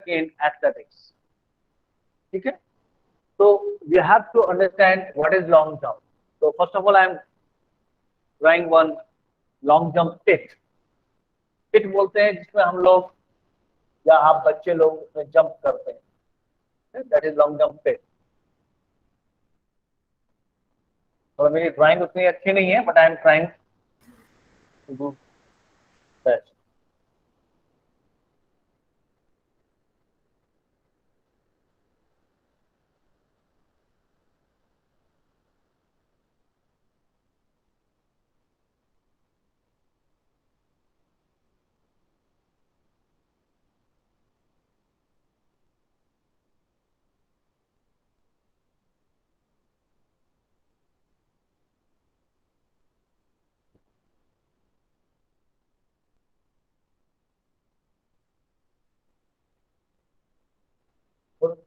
in athletics. Okay? So we have to understand what is long jump. So first of all, I am drawing one long jump pit. पिट बोलते हैं जिसमें हम लोग या आप बच्चे लोग उसमें जंप करते हैं, that is long jump pit. और मेरी ड्राइंग उतनी अच्छी नहीं है, but I am trying to do best.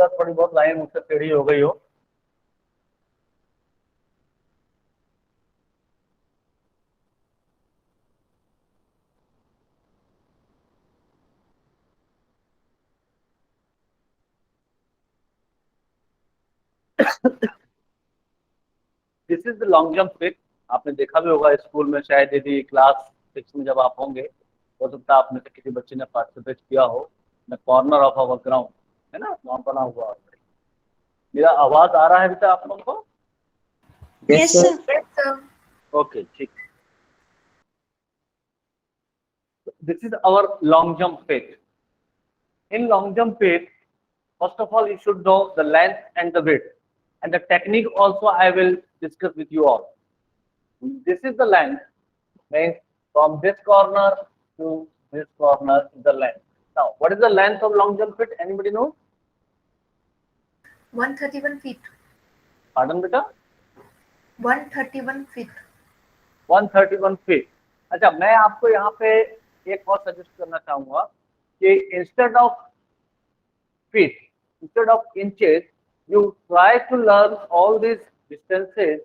थोड़ी बहुत लाइन मुझसे टेढ़ी हो गई हो। This is the long jump pit. आपने देखा भी होगा स्कूल में, शायद यदि क्लास 6 में जब आप होंगे, हो सकता है आप में से किसी बच्चे ने पार्टिसिपेट किया हो। The corner of our ground, है ना, वहां बना हुआ। मेरा आवाज आ रहा है बेटा आप लोगों को? Yes, sir. ओके, ठीक। This is our long jump pit. In long jump pit, first of all, you should know the length and the width, and the technique also I will discuss with you all. This is the length, means from this corner to this corner is the length. Now, what is the length of long jump pit? Anybody know? 131 feet. Pardon, beta? 131 feet. 131 feet. अच्छा, मैं आपको यहाँ पे एक और suggest करना चाहूंगा कि instead of feet, instead of inches, you try to learn all these distances,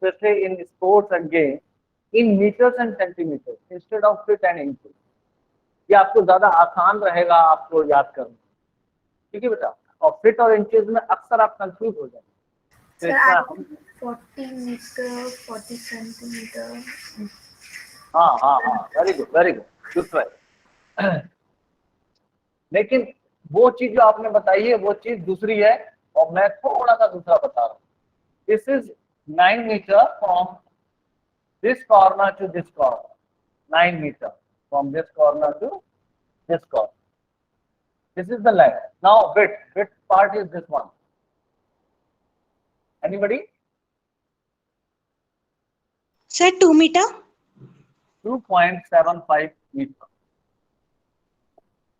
especially in sports and games, in meters and centimeters instead of feet and inches. ये आपको ज्यादा आसान रहेगा आपको याद करना, ठीक है बेटा? और फीट और इंचेस में अक्सर आप कंफ्यूज हो जाएंगे। Sir, 40 meter, 40 centimeter. हाँ हाँ हाँ, वेरी गुड, गुड ट्राई। लेकिन वो चीज जो आपने बताई है वो चीज दूसरी है, और मैं थोड़ा सा दूसरा बता रहा हूँ। This is 9 metre from this corner to this corner, 9 metre from this corner to this corner. This is the length. Now width part is this one. Anybody? Sir, 2 meter. 2.75 meter.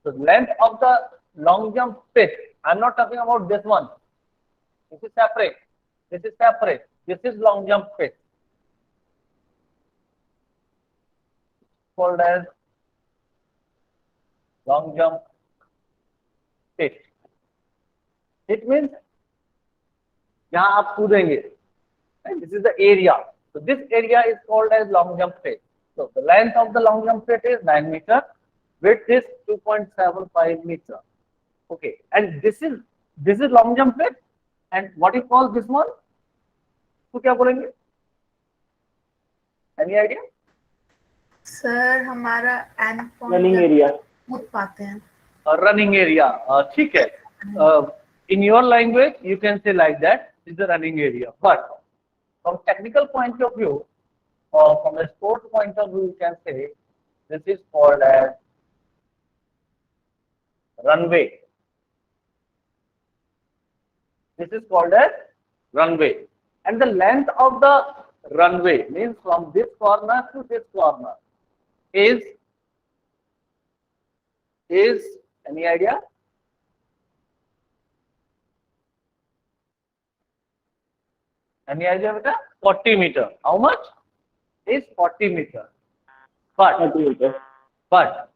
The length of the long jump pit, I'm not talking about this one. This is separate. This is separate. This is long jump pit. Called as long jump pit. It means यहाँ आप कूदेंगे. This is the area. So this area is called as long jump pit. So the length of the long jump pit is 9 meter. Width is 2.75 meter. Okay, and this is long jump pit. And what you call this one? तो क्या बोलेंगे? Any idea? Sir, हमारा end point Running area. कूद पाते हैं. Running area. ठीक है. In your language, you can say like that. Is the running area. But from technical point of view, or from a sport point of view, you can say this is called as runway. This is called as runway. And the length of the runway means from this corner to this corner is any idea? Any idea, beta? 40 meter. How much? Is 40 meter. But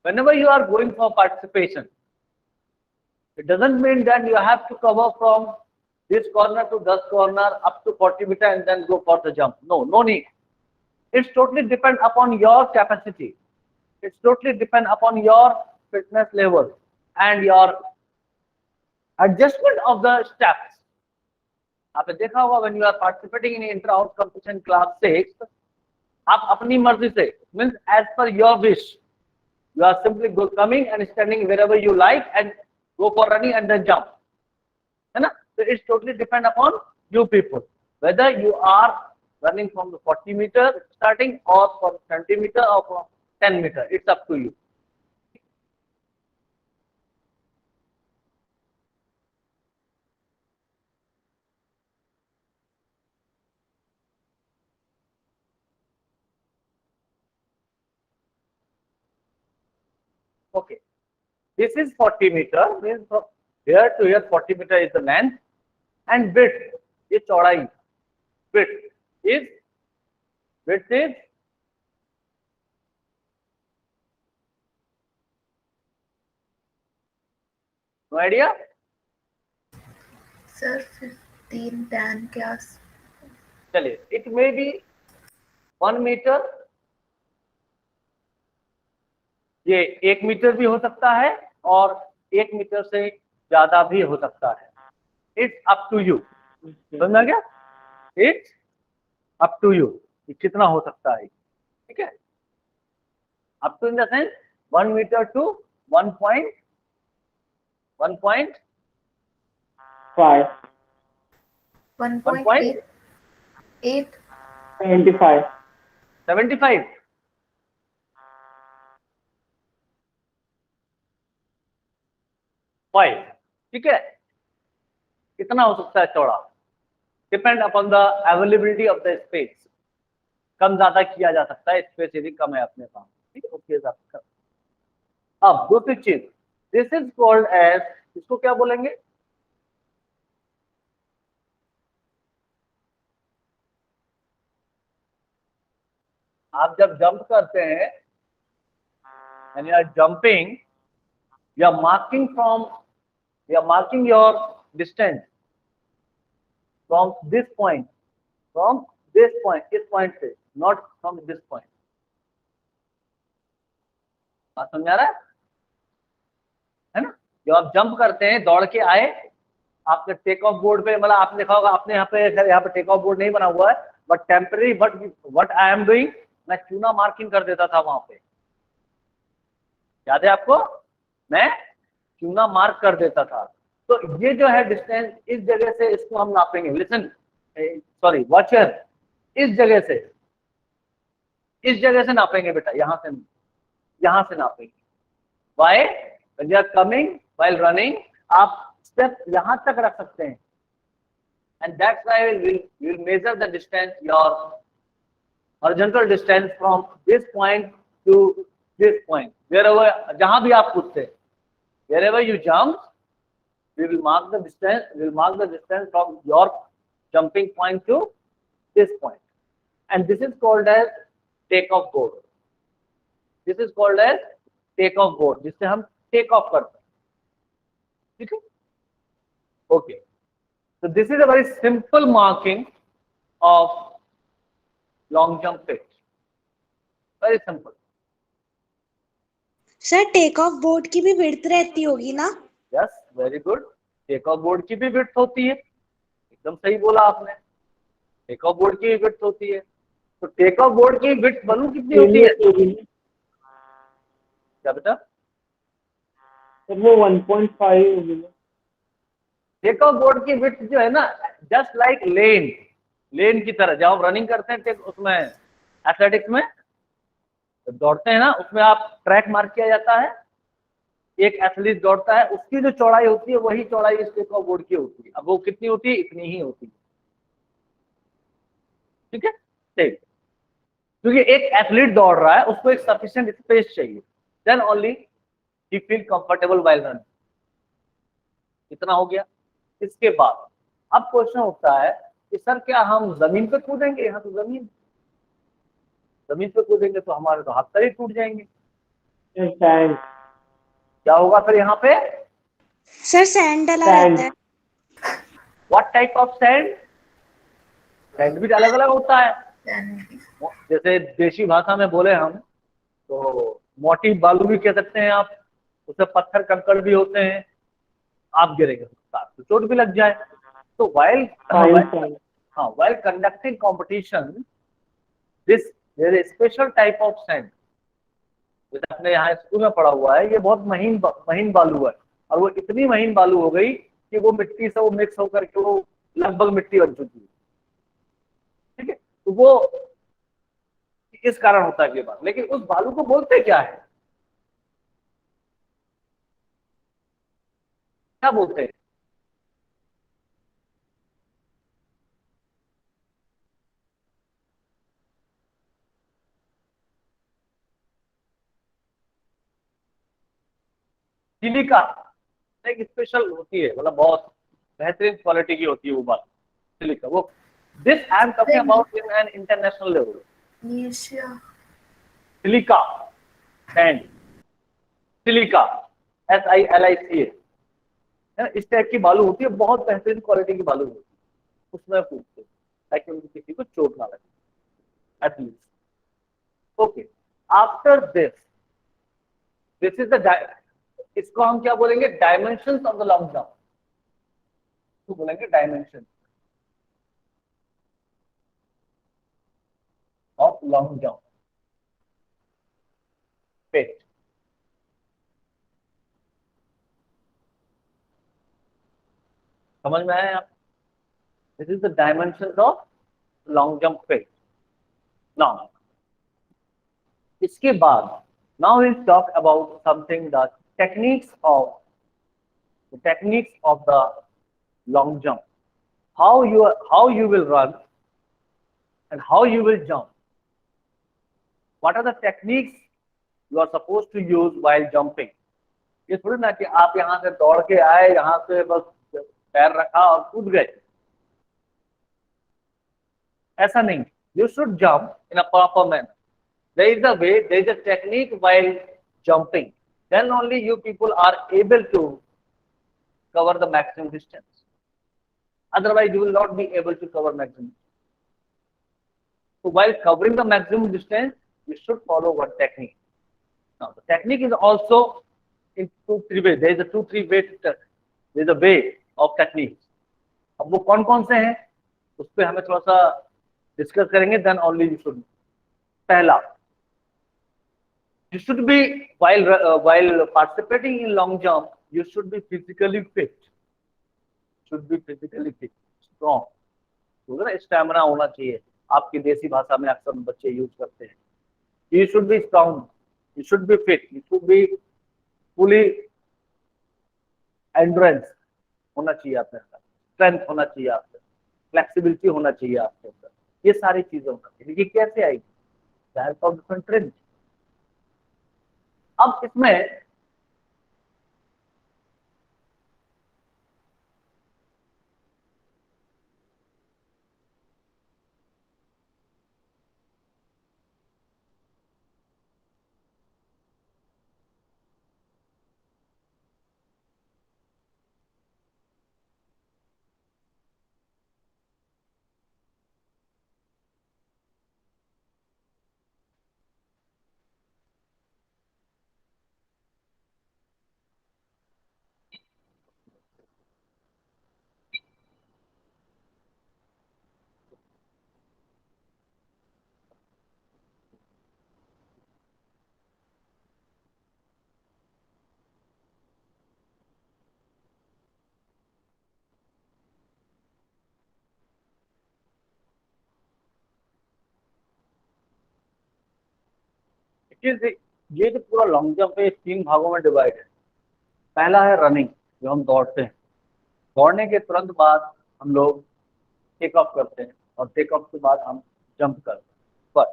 whenever you are going for participation, it doesn't mean that you have to cover from this corner to this corner up to 40 meter and then go for the jump. No need. It's totally depend upon your capacity. It's totally depend upon your fitness level and your adjustment of the steps. आपने देखा होगा when you are participating in inter-house competition class 6, आप अपनी मर्जी से, means as per your wish, you are simply coming and standing wherever you like and go for running and then jump, है ना? So it's totally depend upon you people whether you are running from the 40 meter starting or from 20 meter or from 10 meter. It's up to you. Okay, this is 40 meter, means from here to here 40 meter is the length, and width is चौड़ाई. Width is no idea. Sir 15 10 के आस. चलिए, it may be 1 meter, ये 1 metre भी हो सकता है और 1 metre से ज्यादा भी हो सकता है. It's up to you. समझ गया? It's up to you. ये कितना हो सकता है, ठीक है? Up to in the sense 1 meter to 1.5 1.8 75 5, ठीक है? कितना हो सकता है चौड़ा? Depend upon the availability of the space. कम ज्यादा किया जा सकता है, स्पेस यदि कम है अपने पास, ठीक है? ओके. अब दूसरी चीज, दिस इज कॉल्ड एज, इसको क्या बोलेंगे? आप जब जंप करते हैं, and you are jumping, you are marking your distance from this point, इस point से, not from this point. बात समझ आ रहा है ना? जब आप जंप करते हैं, दौड़ के आए, आपके टेक ऑफ बोर्ड पे, मतलब आपने देखा होगा, आपने यहाँ पे टेक ऑफ बोर्ड नहीं बना हुआ है, but temporary, what I am doing, मैं चूना मार्किंग कर देता था वहां पे. याद है आपको? मैं चूना मार्क कर देता था. तो ये जो है डिस्टेंस, इस जगह से इसको हम नापेंगे. Listen, sorry, watch here. इस जगह से नापेंगे बेटा, यहां से नापेंगे. Why? When you are coming while running, आप स्टेप यहां तक रख सकते हैं, and that's why we will measure the distance, your horizontal distance from this point to this point. Wherever, जहां भी आप कूदते हैं, wherever you jump, we will mark the distance. We will mark the distance from your jumping point to this point, and this is called as take off board. This is called as take off board, जिससे हम take off करते हैं, ठीक है? Okay. So this is a very simple marking of long jump pitch. Very simple. Sir take off board की भी width रहती होगी ना? Yes, very good. Take off board की भी विड्थ होती है. एकदम सही बोला आपने. टेक ऑफ बोर्ड की भी विड्थ होती है. तो टेक ऑफ बोर्ड की विड्थ बनू कितनी होती है? क्या बेटा? वो 1.5 होगी. टेक ऑफ बोर्ड की विड्थ जो है ना, जस्ट लाइक लेन की तरह, जब आप रनिंग करते हैं उसमें, एथलेटिक्स में दौड़ते हैं ना, उसमें आप ट्रैक मार्क किया जाता है, एक एथलीट दौड़ता है, उसकी जो चौड़ाई होती है वही चौड़ाई इस टेक ऑफ बोर्ड की होती है. अब वो कितनी होती है? इतनी ही होती है, ठीक है? ठीक. क्योंकि एक एथलीट दौड़ रहा है, उसको एक सफिशिएंट स्पेस चाहिए, देन ओनली ही फील कंफर्टेबल व्हाइल रनिंग. इतना हो गया. इसके बाद अब क्वेश्चन उठता है कि सर क्या हम जमीन पे कूदेंगे? यहाँ तो जमीन पे कूदेंगे तो हमारे तो हाथ पैर ही टूट जाएंगे. क्या होगा फिर यहाँ पे? सर सैंड डला रहता है. What type of sand? Sand भी अलग अलग होता है. जैसे देशी भाषा में बोले हम तो मोटी बालू भी कह सकते हैं आप, उसमें पत्थर कंकड़ भी होते हैं, आप गिरेंगे तो चोट भी लग जाए। तो while conducting competition, there is special type of sand, जैसे आपने यहाँ स्कूल में पढ़ा हुआ है, ये बहुत महीन बालू है, और वो इतनी महीन बालू हो गई कि वो मिट्टी से वो मिक्स होकर के वो लगभग मिट्टी बन चुकी है। ठीक है, तो वो इस कारण होता है ये बात। लेकिन उस बालू को बोलते क्या है, क्या बोलते हैं? सिलिका एक स्पेशल होती है, मतलब बहुत बेहतरीन क्वालिटी की होती है वो बात, सिलिका। वो this I am talking about in an international level. Silica sand, silica SILICA, इस टाइप की बालू होती है, बहुत बेहतरीन क्वालिटी की बालू होती है, उसमें पूछते ताकि उनको किसी को चोट ना लगे at least. Okay, after this is the, इसको हम क्या बोलेंगे, dimensions of the long jump, तो बोलेंगे डायमेंशन ऑफ लॉन्ग जंप पेट। समझ में आया आप? This is the dimensions of long jump pet. Now इसके बाद now we'll talk about something, the techniques of the long jump, how you will run and how you will jump, what are the techniques you are supposed to use while jumping। ये थोड़ी ना कि आप यहाँ से दौड़ के आए, यहाँ से बस पैर रखा और कूद गए, ऐसा नहीं। you should jump in a proper manner, there is a way, there is a technique while jumping, then only you people are able to cover the maximum distance, otherwise you will not be able to cover maximum. So while covering the maximum distance, you should follow one technique. Now the technique is also in 2-3 ways, there is a 2-3 way, there is a way of techniques। अब वो कौन कौन से हैं उस पर हमें थोड़ा सा डिस्कस करेंगे, then only you should। पहला, you should be while participating in long jump, you should be physically fit, strong, तो ना स्टैमिना होना चाहिए। आपकी देसी भाषा में अक्सर बच्चे यूज करते हैं, you should be strong, you should be fit, you should be fully endurance होना चाहिए आपके अंदर, स्ट्रेंथ होना चाहिए आपके, फ्लेक्सिबिलिटी होना चाहिए आपके अंदर, ये सारी चीजें होना चाहिए। लेकिन कैसे आएगी, हेल्प ऑफ डिफरेंट ट्रेंड। अब इसमें ये जो पूरा लॉन्ग जंप है 3 भागों में डिवाइड है। पहला है रनिंग, जो हम दौड़ते हैं, दौड़ने के तुरंत बाद हम लोग टेक ऑफ करते हैं, और टेक ऑफ के बाद हम जंप करते हैं। But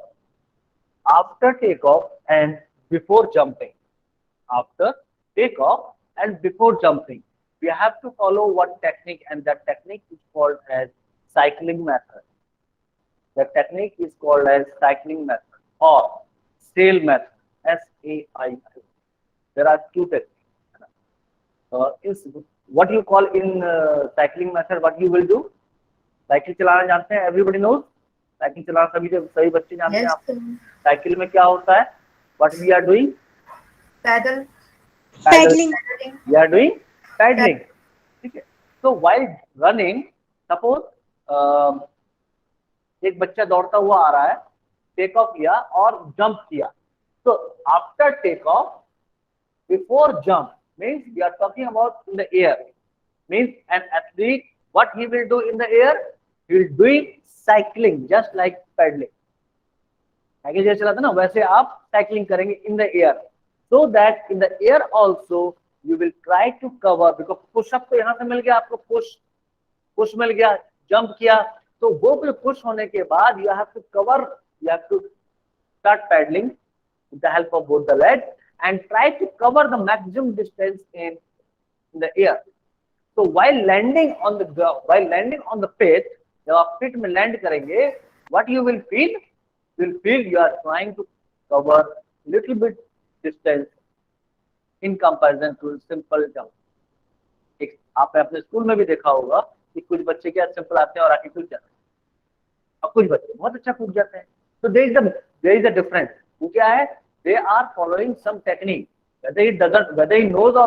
after take off and before jumping, after take off and before jumping, we have to follow one technique, and that technique is called as cycling method. The technique is called as cycling method or sail method, SAIL. There are 2 techniques. Is what you call in cycling method, what you will do, cycle चलाना जानते हैं, everybody knows, cycle चलाना सभी बच्चे जानते हैं। आप cycle में क्या होता है, what we are doing, पैदल Paddling. You are doing paddling. ठीक है. So while running, suppose एक बच्चा दौड़ता हुआ आ रहा है, टेक ऑफ किया और जंप किया. So after take off, before jump, means we are talking about in the air. Means an athlete, what he will do in the air? He will doing cycling, just like paddling. आगे जैसे चलाता ना वैसे आप cycling करेंगे in the air, so that in the air also you will try to cover, because push up तो यहाँ से मिल गया आपको, पुश मिल गया, जंप किया, तो वो पुश होने के बाद you have to cover, you have to start pedalling with the help of both the legs and try to cover the maximum distance in the air. So while landing on the pit, जब आप पिट में land करेंगे, what you will feel? You will feel you are trying to cover little bit distance in comparison to simple jump. एक आपने अपने school में भी देखा होगा कि कुछ बच्चे क्या सिंपल आते हैं और आके कूद जाते हैं, और कुछ बच्चे बहुत अच्छा कूद जाते हैं. So there is a difference. वो क्या है? They are following some technique. Whether he knows or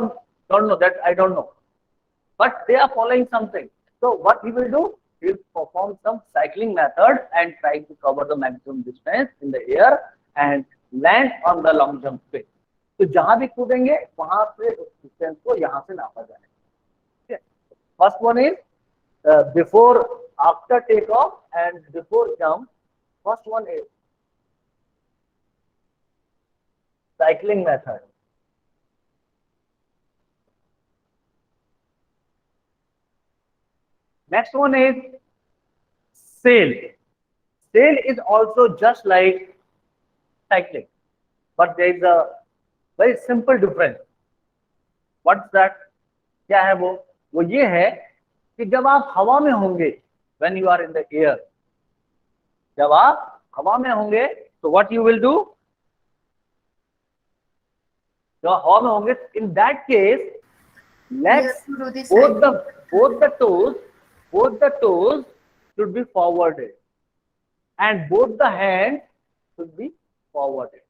don't know, that I don't know. But they are following something. So what he will do? He will perform some cycling method and try to cover the maximum distance in the air and land on the long jump pit. तो जहां भी कूदेंगे वहां से उस distance को यहाँ से नापा जाएगा. First one is before, after take off and before jump. First one is cycling method. Next one is sail. Sail is also just like cycling, but there is a very simple difference. What's that? क्या है वो? वो ये है कि जब आप हवा में होंगे, when you are in the air, जब आप हवा में होंगे, तो what you will do? जो हवा में होंगे, in that case, legs, both the toes should be forwarded and both the hands should be forwarded.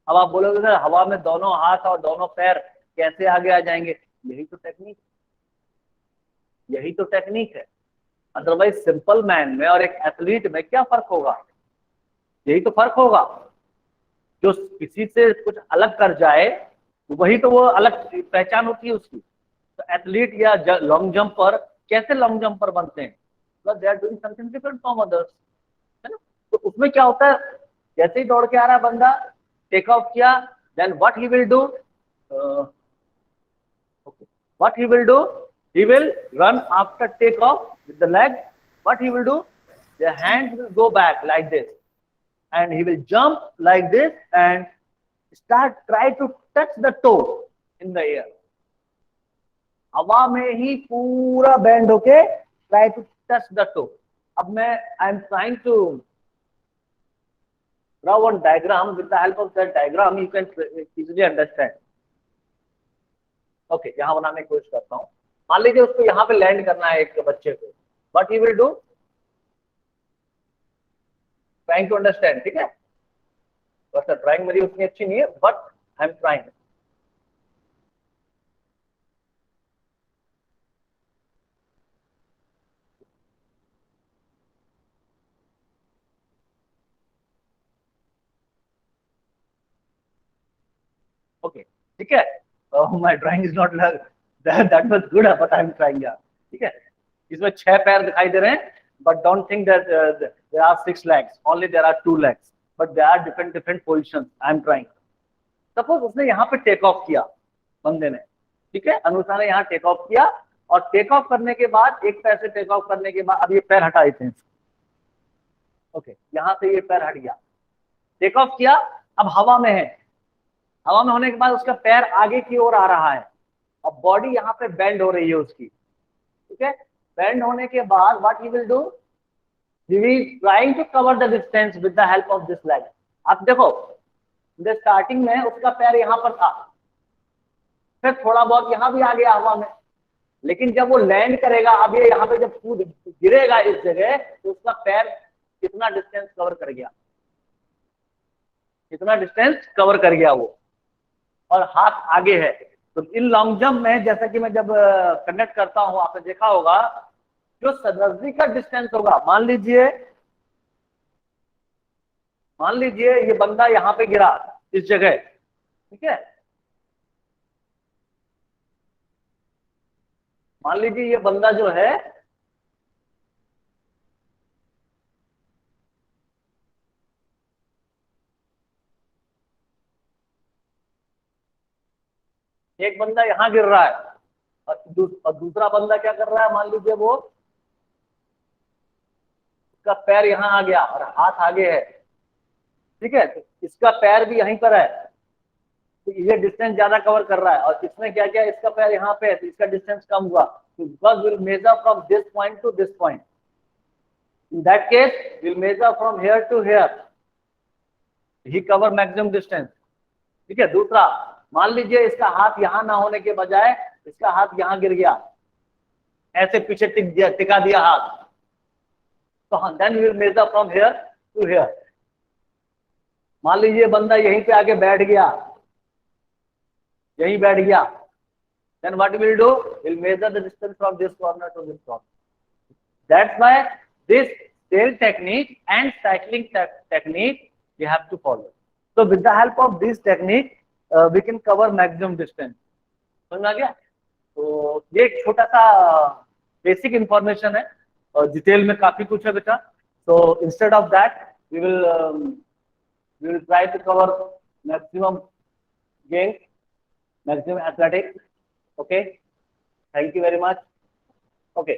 अब आप बोलोगे सर हवा में दोनों हाथ और दोनों पैर कैसे आगे आ जाएंगे? यही तो टेक्निक है. अदरवाइज सिंपल मैन में और एक एथलीट में क्या फर्क होगा? यही तो फर्क होगा. जो किसी से कुछ अलग कर जाए, वही तो वो अलग पहचान होती है उसकी. तो एथलीट या लॉन्ग जंपर कैसे लॉन्ग जंपर बनते हैं? They are doing something different from others, है ना. तो उसमें क्या होता है, जैसे ही दौड़ के आ रहा है बंदा, टेक ऑफ किया, then what he will do, what he will do, he will run after take off with the leg. What he will do, the hand will go back like this and he will jump like this and try to touch the toe in the air. हवा में ही पूरा bend होके try to touch the toe. अब मैं I am trying to draw one diagram. With the help of that diagram you can easily understand. Okay, यहाँ बनाने की कोशिश करता हूँ. मान लीजिए उसको यहाँ पे लैंड करना है एक बच्चे को. What he will do? Trying to understand, ठीक है? बस ड्राइंग मेरी उतनी अच्छी नहीं है, but I am trying. Okay, ठीक है? Oh, my drawing is not like that was good, but I am trying. Yeah, ठीक है? इसमें 6 पैर दिखाई दे रहे हैं, but don't think that there are 6 legs. Only there are 2 legs, but there are different positions. I am trying. Suppose उसने यहाँ पे टेक ऑफ किया बंदे ने, ठीक है? अनुषा ने यहाँ टेक ऑफ किया और टेक ऑफ करने के बाद एक पैर से टेक ऑफ करने के बाद अब ये पैर हटा देते हैं. ओके, यहाँ से ये पैर हट गया, टेक ऑफ किया, अब हवा में है. हवा में होने के बाद उसका पैर आगे की ओर आ रहा है और बॉडी यहाँ पे बेंड हो रही है उसकी, ठीक है? बेंड होने के बाद what he will do, he will trying to cover the distance with the help of this leg. आप देखो स्टार्टिंग में उसका पैर यहाँ पर था, फिर थोड़ा बहुत यहाँ भी आ गया हवा में, लेकिन जब वो लैंड करेगा, अब ये यहाँ पे जब कूद गिरेगा इस जगह, तो उसका पैर कितना डिस्टेंस कवर कर गया, कितना डिस्टेंस कवर कर गया वो, और हाथ आगे है. तो इन लॉन्ग जंप में जैसा कि मैं जब कंडक्ट करता हूं, आपने देखा होगा जो नजदीक का डिस्टेंस होगा, मान लीजिए ये बंदा यहां पे गिरा इस जगह, ठीक है, मान लीजिए ये बंदा जो है एक बंदा यहां गिर रहा है और दूसरा बंदा क्या कर रहा है, मान लीजिए वो इसका पैर यहां आ गया और हाथ आगे है, ठीक है, तो इसका पैर भी यहीं पर है, तो ये डिस्टेंस ज्यादा कवर कर रहा है और इसने क्या किया, इसका पैर यहाँ पे है तो इसका डिस्टेंस कम हुआ, तो because will measure from this point to this point, in that case will measure from here to here, he cover maximum distance, ठीक है। दूसरा, मान लीजिए इसका हाथ यहां ना होने के बजाय इसका हाथ यहां गिर गया, ऐसे पीछे टिका दिया हाथ, तो then will measure from here to here. मान लीजिए बंदा यहीं पे आके बैठ गया, यहीं बैठ गया, then what will do, will measure the distance from this corner to this corner. That's why this sail technique and cycling technique we have to follow. So with the help of this technique we can cover maximum distance. समझ आ गया? तो ये एक छोटा सा basic information है और detail में काफी कुछ है बेटा। So instead of that we will try to cover maximum gains, maximum athletics. Okay, thank you very much. Okay.